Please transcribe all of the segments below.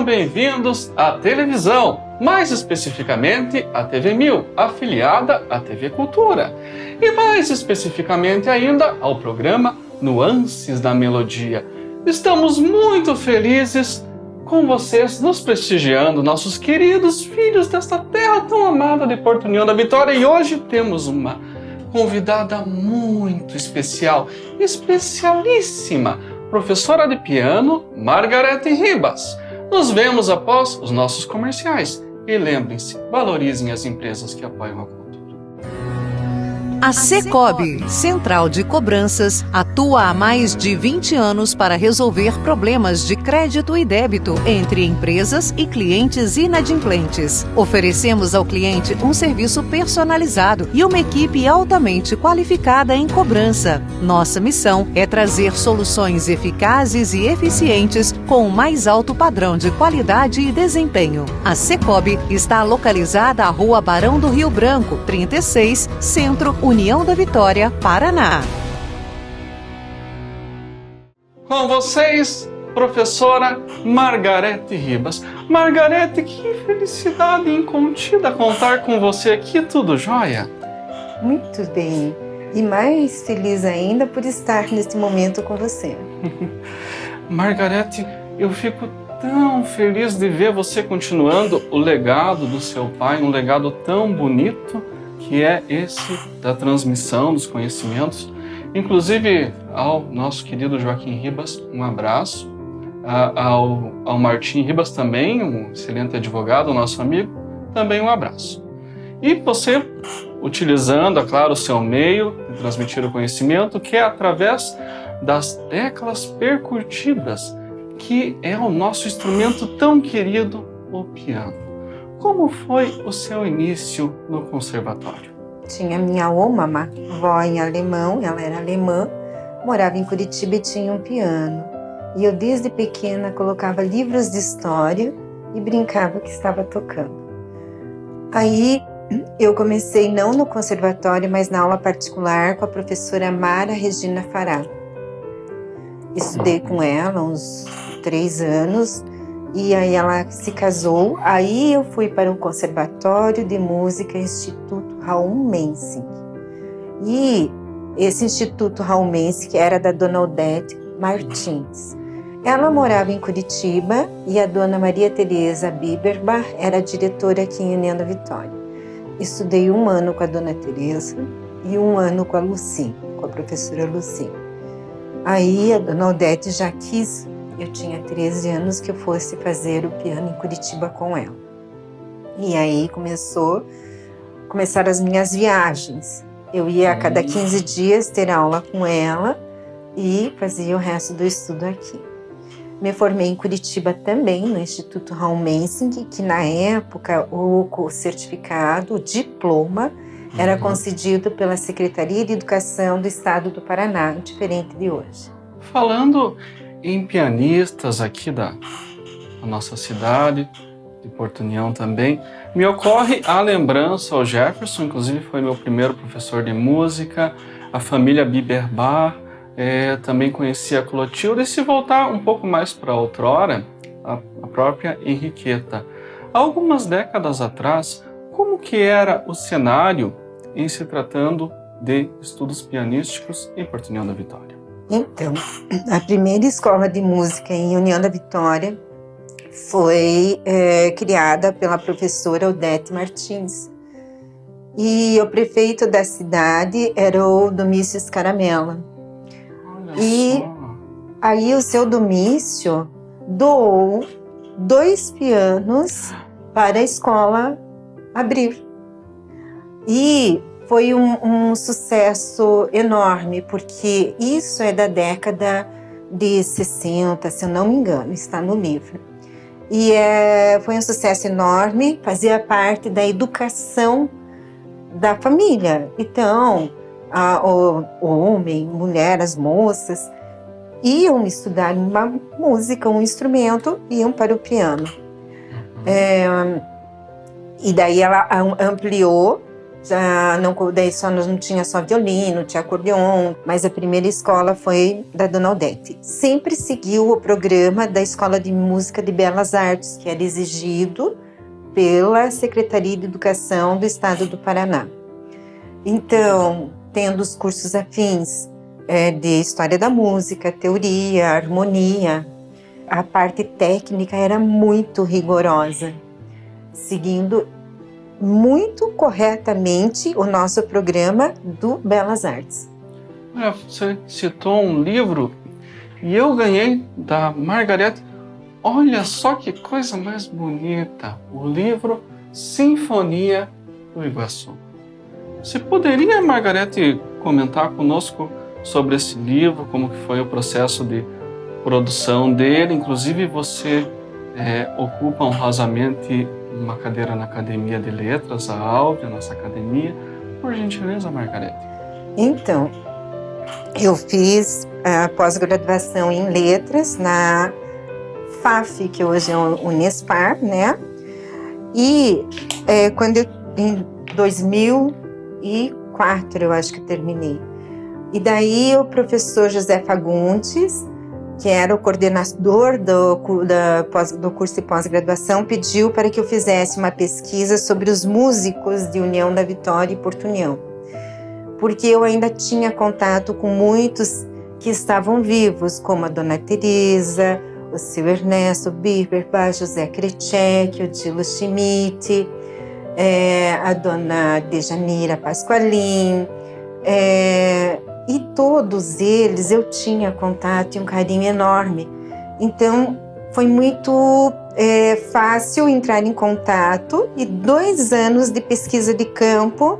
Sejam bem-vindos à televisão, mais especificamente à TV 1000, afiliada à TV Cultura. E mais especificamente ainda ao programa Nuances da Melodia. Estamos muito felizes com vocês nos prestigiando, nossos queridos filhos desta terra tão amada de Porto União da Vitória. E hoje temos uma convidada muito especial, especialíssima, professora de piano, Margarete Ribas. Nos vemos após os nossos comerciais. E lembrem-se, valorizem as empresas que apoiam a cultura. A Secobi, Central de Cobranças, atua há mais de 20 anos para resolver problemas de crédito e débito entre empresas e clientes inadimplentes. Oferecemos ao cliente um serviço personalizado e uma equipe altamente qualificada em cobrança. Nossa missão é trazer soluções eficazes e eficientes com o mais alto padrão de qualidade e desempenho. A Secobi está localizada à Rua Barão do Rio Branco, 36, Centro, União da Vitória, Paraná. Com vocês, professora Margarete Ribas. Margarete, que felicidade incontida contar com você aqui, tudo jóia? Muito bem. E mais feliz ainda por estar nesse momento com você. Margarete, eu fico tão feliz de ver você continuando o legado do seu pai, um legado tão bonito, que é esse da transmissão dos conhecimentos. Inclusive, ao nosso querido Joaquim Ribas, um abraço. Ao Martim Ribas também, um excelente advogado, nosso amigo, também um abraço. E você, utilizando, é claro, o seu meio de transmitir o conhecimento, que é através das teclas percutidas, que é o nosso instrumento tão querido, o piano. Como foi o seu início no conservatório? Tinha minha oma, avó em alemão, ela era alemã, morava em Curitiba e tinha um piano. E eu desde pequena colocava livros de história e brincava que estava tocando. Aí eu comecei não no conservatório, mas na aula particular com a professora Mara Regina Fará. Estudei com ela uns 3 anos. E aí ela se casou, aí eu fui para o Conservatório de Música Instituto Raul Mensing. E esse Instituto Raul Mensing era da dona Odete Martins. Ela morava em Curitiba e a dona Maria Tereza Biberbach era diretora aqui em União da Vitória. Estudei 1 ano com a dona Tereza e 1 ano com a Lucy, com a professora Lucy. Aí a dona Odete já quis. Eu tinha 13 anos que eu fosse fazer o piano em Curitiba com ela. E aí começaram as minhas viagens. Eu ia a cada 15 dias ter aula com ela e fazia o resto do estudo aqui. Me formei em Curitiba também, no Instituto Raul Mensing, que na época o certificado, o diploma, era concedido pela Secretaria de Educação do Estado do Paraná, diferente de hoje. Falando em pianistas aqui da nossa cidade, de Porto União também, me ocorre a lembrança ao Jefferson, inclusive foi meu primeiro professor de música, a família Biberbach, também conheci a Clotilde, e se voltar um pouco mais para outrora, a própria Henriqueta. Há algumas décadas atrás, como que era o cenário em se tratando de estudos pianísticos em Porto União da Vitória? Então, a primeira escola de música em União da Vitória foi criada pela professora Odete Martins. E o prefeito da cidade era o Domício Scaramella. E aí o seu Domício doou 2 pianos para a escola abrir. E foi um sucesso enorme, porque isso é da década de 60, se eu não me engano, está no livro. E foi um sucesso enorme, fazia parte da educação da família. Então, o homem, mulher, as moças, iam estudar uma música, um instrumento, iam para o piano. E daí ela ampliou Já não, daí não tinha só violino, tinha acordeon, mas a primeira escola foi da Dona Odete. Sempre seguiu o programa da Escola de Música de Belas Artes, que era exigido pela Secretaria de Educação do Estado do Paraná. Então, tendo os cursos afins de História da Música, Teoria, Harmonia, a parte técnica era muito rigorosa, seguindo muito corretamente o nosso programa do Belas Artes. Você citou um livro e eu ganhei da Margarete. Olha só que coisa mais bonita, o livro Sinfonia do Iguaçu. Você poderia, Margarete, comentar conosco sobre esse livro, como que foi o processo de produção dele? Inclusive você ocupa honrosamente uma cadeira na Academia de Letras, a ALV, a nossa academia. Por gentileza, Margarete. Então, eu fiz a pós-graduação em Letras na FAF, que hoje é o Unespar, né? E em 2004, eu acho que terminei. E daí o professor José Fagundes, que era o coordenador do curso de pós-graduação, pediu para que eu fizesse uma pesquisa sobre os músicos de União da Vitória e Porto União. Porque eu ainda tinha contato com muitos que estavam vivos, como a Dona Teresa, o seu Ernesto Birberbach, José Kretschek, o Dilo Schmidt, a Dona Dejanira Pasqualin, e todos eles eu tinha contato e um carinho enorme. Então, foi muito fácil entrar em contato e 2 anos de pesquisa de campo,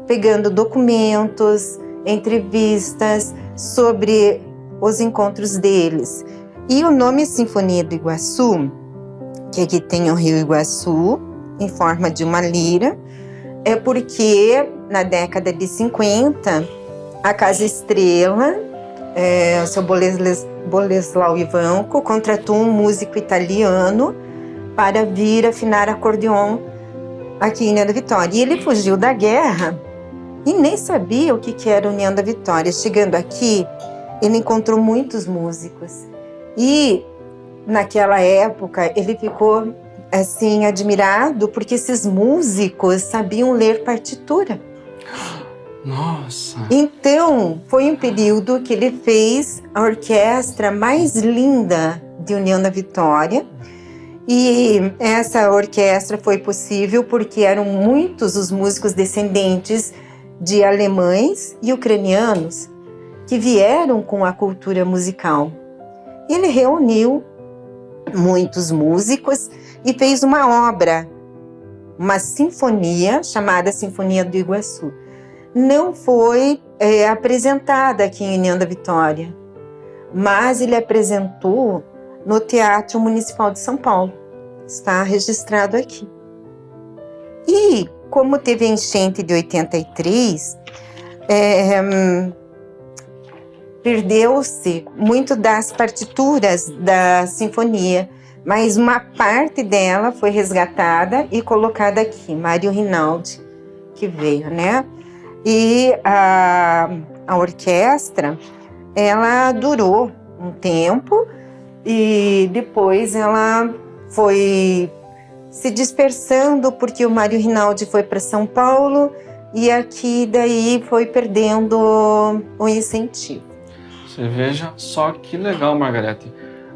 pegando documentos, entrevistas sobre os encontros deles. E o nome Sinfonia do Iguaçu, que aqui tem o Rio Iguaçu, em forma de uma lira, é porque na década de 50, a Casa Estrela, o seu Boleslau Ivanco, contratou um músico italiano para vir afinar acordeon aqui em União da Vitória. E ele fugiu da guerra e nem sabia o que era União da Vitória. Chegando aqui, ele encontrou muitos músicos. E naquela época ele ficou assim admirado porque esses músicos sabiam ler partitura. Nossa! Então, foi um período que ele fez a orquestra mais linda de União da Vitória. E essa orquestra foi possível porque eram muitos os músicos descendentes de alemães e ucranianos que vieram com a cultura musical. Ele reuniu muitos músicos e fez uma obra, uma sinfonia chamada Sinfonia do Iguaçu. Não foi apresentada aqui em União da Vitória, mas ele apresentou no Teatro Municipal de São Paulo. Está registrado aqui. E como teve a enchente de 83, perdeu-se muito das partituras da sinfonia, mas uma parte dela foi resgatada e colocada aqui. Mário Rinaldi, que veio, né? E a orquestra, ela durou um tempo e depois ela foi se dispersando porque o Mário Rinaldi foi para São Paulo e aqui daí foi perdendo o incentivo. Você veja só que legal, Margarete.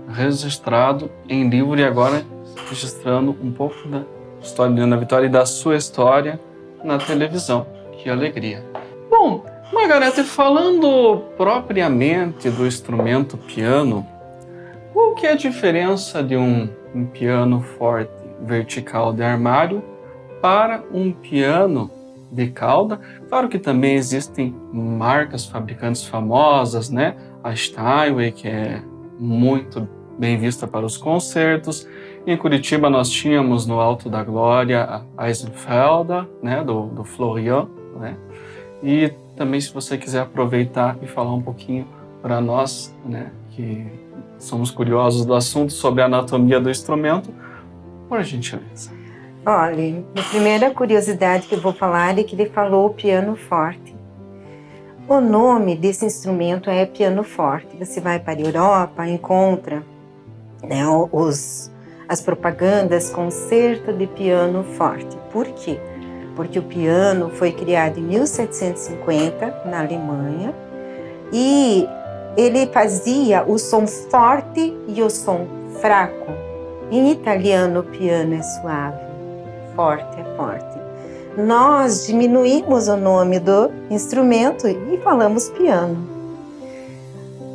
Registrado em livro e agora registrando um pouco da história de Ana Vitória e da sua história na televisão. Que alegria. Bom, Margarete, falando propriamente do instrumento piano, qual que é a diferença de um piano forte vertical de armário para um piano de cauda? Claro que também existem marcas fabricantes famosas, né? A Steinway, que é muito bem vista para os concertos. Em Curitiba nós tínhamos no Alto da Glória a Eisenfelder, né? do Florian, né? E também, se você quiser aproveitar e falar um pouquinho para nós, né, que somos curiosos do assunto, sobre a anatomia do instrumento, por gentileza. Olha, a primeira curiosidade que eu vou falar é que ele falou pianoforte. O nome desse instrumento é pianoforte. Você vai para a Europa, encontra, né, as propagandas concerto de piano forte. Por quê? Porque o piano foi criado em 1750 na Alemanha e ele fazia o som forte e o som fraco. Em italiano, o piano é suave, forte é forte. Nós diminuímos o nome do instrumento e falamos piano.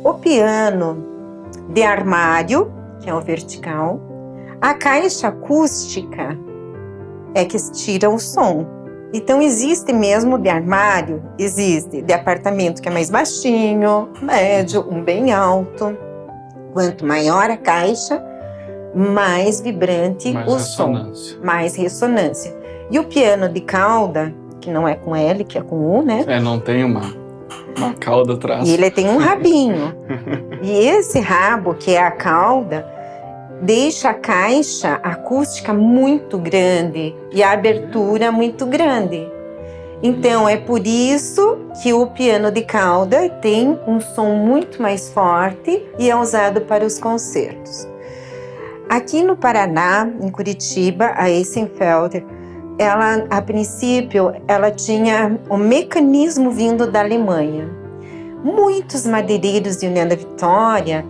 O piano de armário, que é o vertical, a caixa acústica é que tira o som. Então existe mesmo de armário, existe de apartamento que é mais baixinho, médio, um bem alto. Quanto maior a caixa, mais vibrante o som, mais ressonância. E o piano de cauda, que não é com L, que é com U, né? Não tem uma cauda atrás. E ele tem um rabinho. E esse rabo, que é a cauda, deixa a caixa acústica muito grande e a abertura muito grande. Então, é por isso que o piano de cauda tem um som muito mais forte e é usado para os concertos. Aqui no Paraná, em Curitiba, a Essenfelder, ela, a princípio, ela tinha um mecanismo vindo da Alemanha. Muitos madeireiros de União da Vitória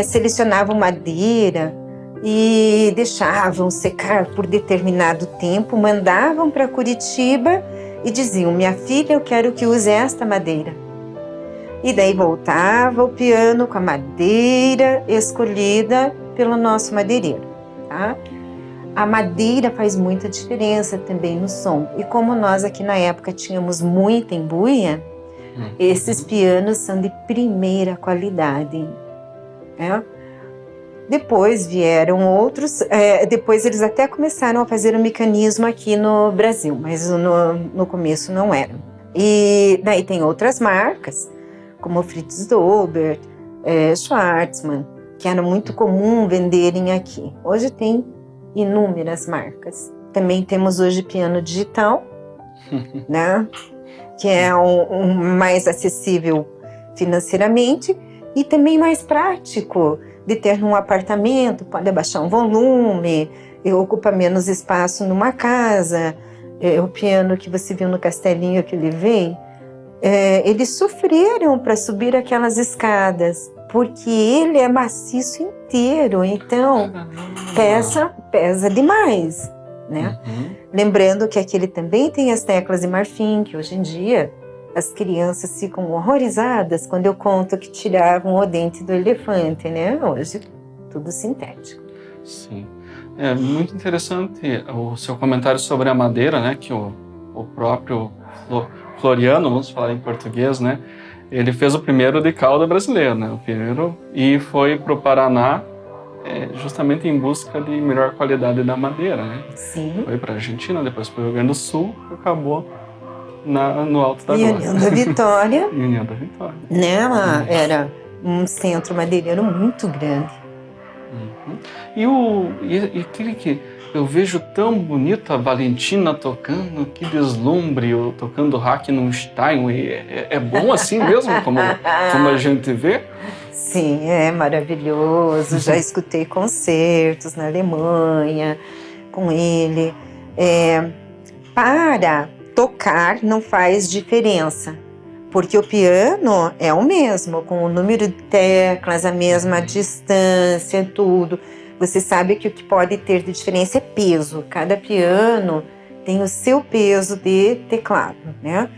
selecionavam madeira e deixavam secar por determinado tempo, mandavam para Curitiba e diziam: minha filha, eu quero que use esta madeira. E daí voltava o piano com a madeira escolhida pelo nosso madeireiro, tá? A madeira faz muita diferença também no som. E como nós aqui na época tínhamos muita embuia, esses pianos são de primeira qualidade, né? Depois vieram outros, depois eles até começaram a fazer um mecanismo aqui no Brasil, mas no começo não era. E daí tem outras marcas, como Fritz Dobert, Schwartzmann, que era muito comum venderem aqui. Hoje tem inúmeras marcas. Também temos hoje piano digital, né? Que é um mais acessível financeiramente e também mais prático de ter num apartamento, pode abaixar um volume, ocupa menos espaço numa casa. O piano que você viu no castelinho que ele veio, eles sofreram para subir aquelas escadas, porque ele é maciço inteiro, então pesa demais, né? Lembrando que aquele também tem as teclas de marfim, que hoje em dia as crianças ficam horrorizadas quando eu conto que tiravam o dente do elefante, né? Hoje, tudo sintético. Sim. É muito interessante o seu comentário sobre a madeira, né? Que o próprio Floriano, vamos falar em português, né? Ele fez o primeiro de cauda brasileiro, né? O primeiro, e foi para o Paraná justamente em busca de melhor qualidade da madeira, né? Sim. Foi para a Argentina, depois para o Rio Grande do Sul, acabou no Alto da Glória. União da Vitória. União da Vitória. Né? Ela era um centro madeireiro muito grande. E aquele que eu vejo tão bonito, a Valentina tocando, que deslumbre, tocando Rachmaninoff. É bom assim mesmo, como a gente vê? Sim, é maravilhoso. Já escutei concertos na Alemanha com ele. Para tocar não faz diferença, porque o piano é o mesmo, com o número de teclas, a mesma distância, tudo. Você sabe que o que pode ter de diferença é peso. Cada piano tem o seu peso de teclado, né?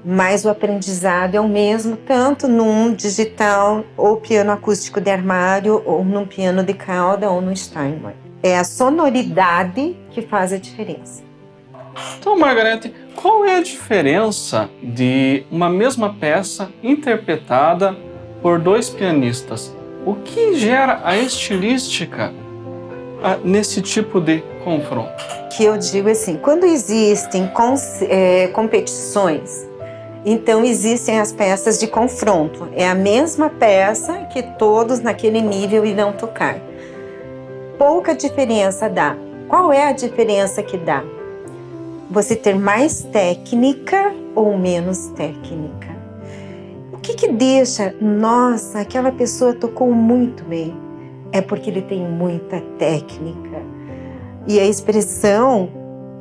Mas o aprendizado é o mesmo, tanto num digital, ou piano acústico de armário, ou num piano de cauda, ou no Steinway. É a sonoridade que faz a diferença. Então, Margarete, qual é a diferença de uma mesma peça interpretada por dois pianistas? O que gera a estilística nesse tipo de confronto? Que eu digo assim, quando existem competições, então existem as peças de confronto. É a mesma peça que todos naquele nível irão tocar. Pouca diferença dá Qual é a diferença que dá? Você ter mais técnica ou menos técnica? O que deixa, nossa, aquela pessoa tocou muito bem? É porque ele tem muita técnica. E a expressão,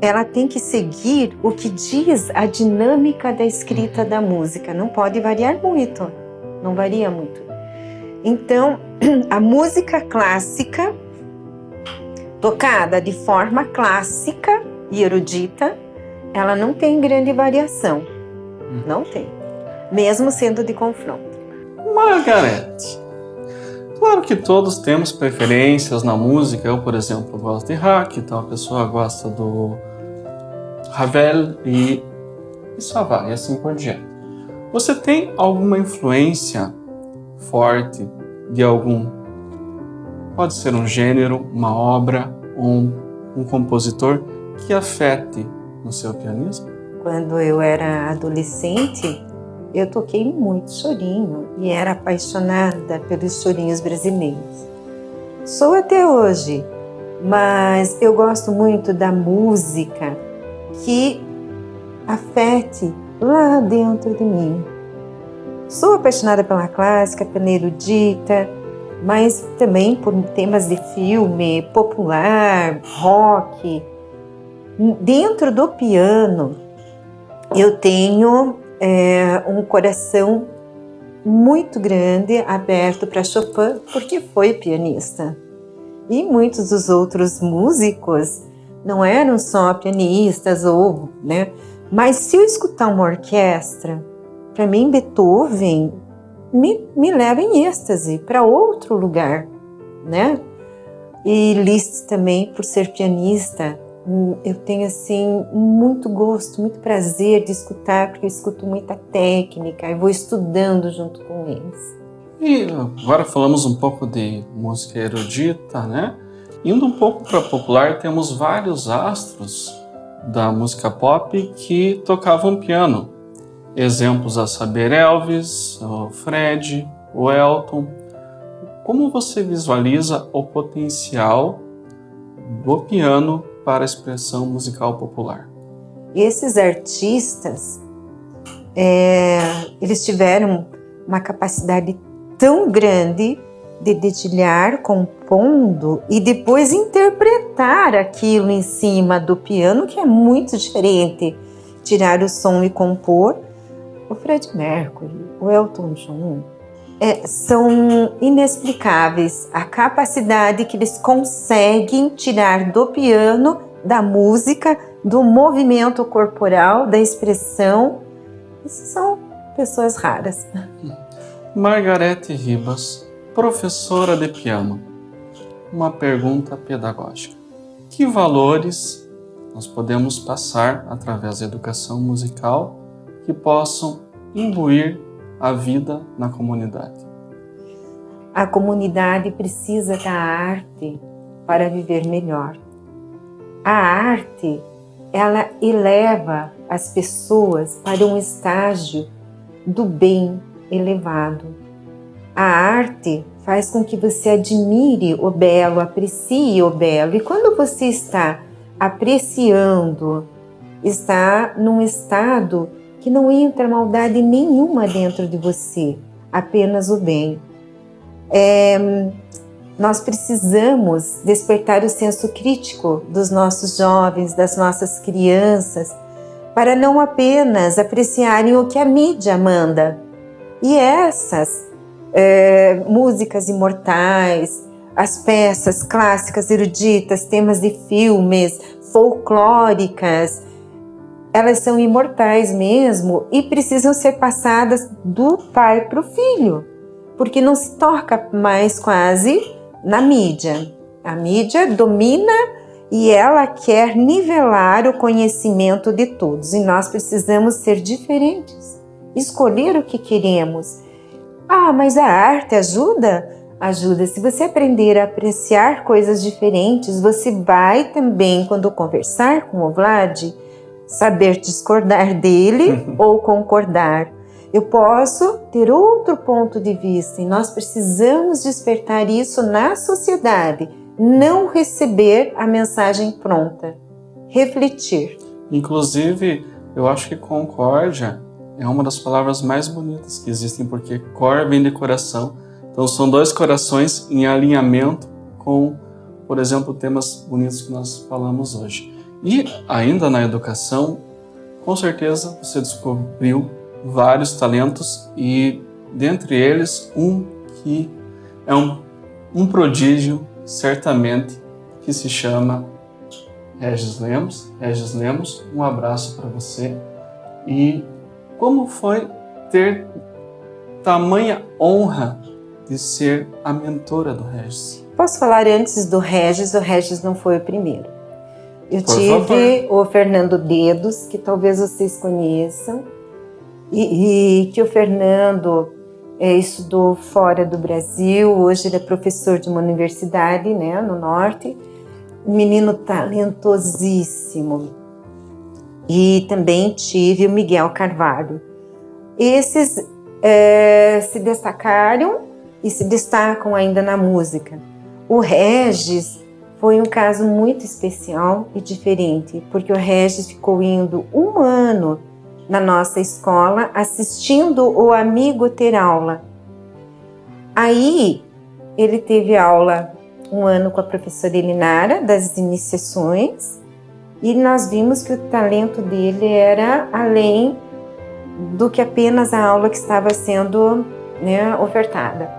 ela tem que seguir o que diz a dinâmica da escrita da música. Não pode variar muito, não varia muito. Então, a música clássica, tocada de forma clássica e erudita, ela não tem grande variação. Não tem. Mesmo sendo de confronto. Margarete, claro que todos temos preferências na música. Eu, por exemplo, gosto de rock, então a pessoa gosta do Ravel e só vai, e assim por diante. Você tem alguma influência forte de algum, pode ser um gênero, uma obra, um compositor que afete no seu pianismo? Quando eu era adolescente, eu toquei muito chorinho e era apaixonada pelos chorinhos brasileiros. Sou até hoje, mas eu gosto muito da música que afete lá dentro de mim. Sou apaixonada pela clássica, pela erudita, mas também por temas de filme, popular, rock. Dentro do piano, eu tenho um coração muito grande, aberto para Chopin, porque foi pianista. E muitos dos outros músicos não eram só pianistas, né? Mas se eu escutar uma orquestra, para mim Beethoven me leva em êxtase para outro lugar, né? E Liszt também, por ser pianista, eu tenho assim muito gosto, muito prazer de escutar, porque eu escuto muita técnica e vou estudando junto com eles. E agora falamos um pouco de música erudita, né? Indo um pouco para popular, temos vários astros da música pop que tocavam piano. Exemplos a saber Elvis, o Fred, o Elton. Como você visualiza o potencial do piano para a expressão musical popular? Esses artistas, eles tiveram uma capacidade tão grande de dedilhar, compondo e depois interpretar aquilo em cima do piano, que é muito diferente. Tirar o som e compor. O Fred Mercury, o Elton John, são inexplicáveis a capacidade que eles conseguem tirar do piano, da música, do movimento corporal, da expressão. Essas são pessoas raras. Margarete Ribas, professora de piano. Uma pergunta pedagógica. Que valores nós podemos passar através da educação musical que possam imbuir a vida na comunidade? A comunidade precisa da arte para viver melhor. A arte, ela eleva as pessoas para um estágio do bem elevado. A arte faz com que você admire o belo, aprecie o belo. E quando você está apreciando, está num estado que não entra maldade nenhuma dentro de você, apenas o bem. Nós precisamos despertar o senso crítico dos nossos jovens, das nossas crianças, para não apenas apreciarem o que a mídia manda. E essas músicas imortais, as peças clássicas, eruditas, temas de filmes, folclóricas, elas são imortais mesmo e precisam ser passadas do pai para o filho, porque não se toca mais quase na mídia. A mídia domina e ela quer nivelar o conhecimento de todos. E nós precisamos ser diferentes, escolher o que queremos. Ah, mas a arte ajuda? Ajuda. Se você aprender a apreciar coisas diferentes, você vai também, quando conversar com o Vlad, saber discordar dele ou concordar. Eu posso ter outro ponto de vista e nós precisamos despertar isso na sociedade, não receber a mensagem pronta, refletir. Inclusive, eu acho que concórdia é uma das palavras mais bonitas que existem, porque cor vem de coração. Então são dois corações em alinhamento com, por exemplo, temas bonitos que nós falamos hoje. E ainda na educação, com certeza você descobriu vários talentos e dentre eles um que é um prodígio, certamente, que se chama Regis Lemos. Regis Lemos, um abraço para você. E como foi ter tamanha honra de ser a mentora do Regis? Posso falar antes do Regis? O Regis não foi o primeiro. Eu Por tive o Fernando Dedos, que talvez vocês conheçam, e que o Fernando estudou fora do Brasil, hoje ele é professor de uma universidade, né, no norte, um menino talentosíssimo. E também tive o Miguel Carvalho. Esses se destacaram e se destacam ainda na música. O Regis foi um caso muito especial e diferente, porque o Regis ficou indo 1 ano na nossa escola, assistindo o amigo ter aula. Aí, ele teve aula 1 ano com a professora Elinara, das iniciações, e nós vimos que o talento dele era além do que apenas a aula que estava sendo, né, ofertada.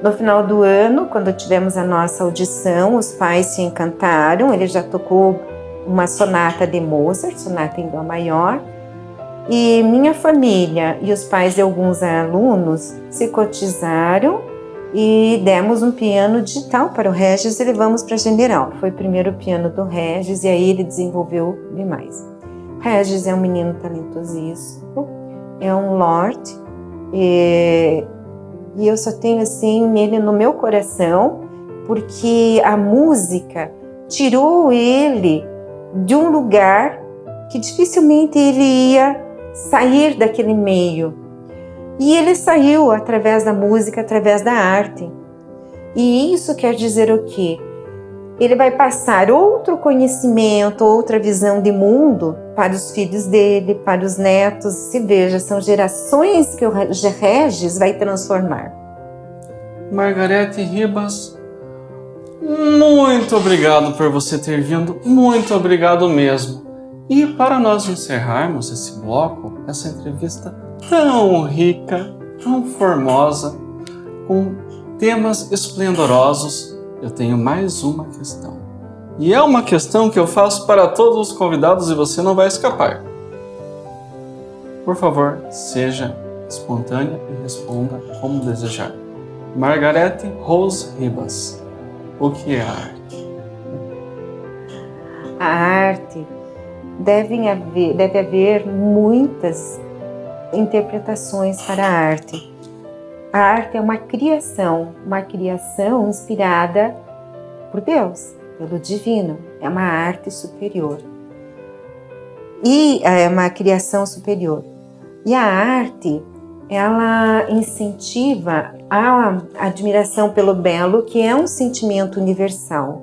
No final do ano, quando tivemos a nossa audição, os pais se encantaram, ele já tocou uma sonata de Mozart, sonata em Dó maior, e minha família e os pais de alguns alunos se cotizaram e demos um piano digital para o Regis e levamos para a General. Foi o primeiro piano do Regis e aí ele desenvolveu demais. Regis é um menino talentosíssimo, é um lord, e eu só tenho assim ele no meu coração, porque a música tirou ele de um lugar que dificilmente ele ia sair daquele meio. E ele saiu através da música, através da arte. E isso quer dizer o quê? Ele vai passar outro conhecimento, outra visão de mundo para os filhos dele, para os netos. Se veja, são gerações que o Regis vai transformar. Margarete Ribas, muito obrigado por você ter vindo, muito obrigado mesmo. E para nós encerrarmos esse bloco, essa entrevista tão rica, tão formosa, com temas esplendorosos, eu tenho mais uma questão. E é uma questão que eu faço para todos os convidados e você não vai escapar. Por favor, seja espontânea e responda como desejar. Margarete Rose Ribas, o que é a arte? A arte deve haver muitas interpretações para a arte. A arte é uma criação inspirada por Deus, pelo divino. É uma arte superior. E é uma criação superior. E a arte, ela incentiva a admiração pelo belo, que é um sentimento universal.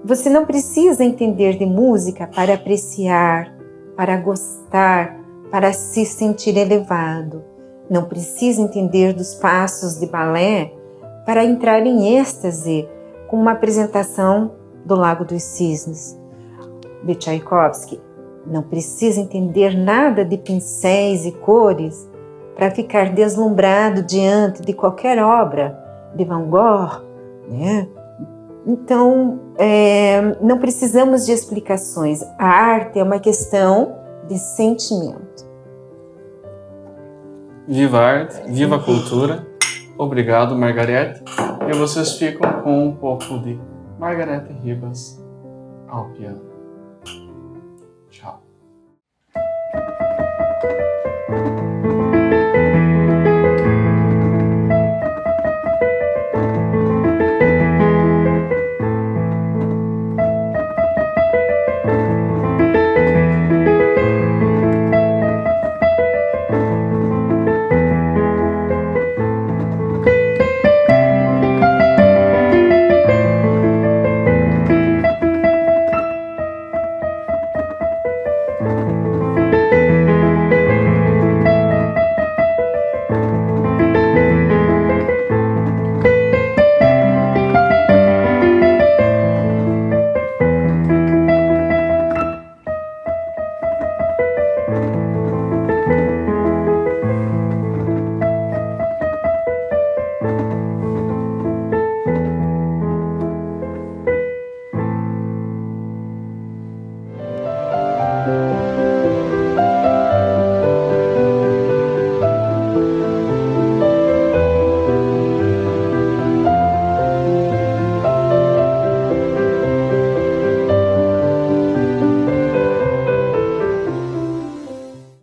Você não precisa entender de música para apreciar, para gostar, para se sentir elevado. Não precisa entender dos passos de balé para entrar em êxtase com uma apresentação do Lago dos Cisnes, de Tchaikovsky. Não precisa entender nada de pincéis e cores para ficar deslumbrado diante de qualquer obra de Van Gogh, né? Então, não precisamos de explicações. A arte é uma questão de sentimento. Viva a arte, viva a cultura. Obrigado, Margarete. E vocês ficam com um pouco de Margarete Ribas ao piano.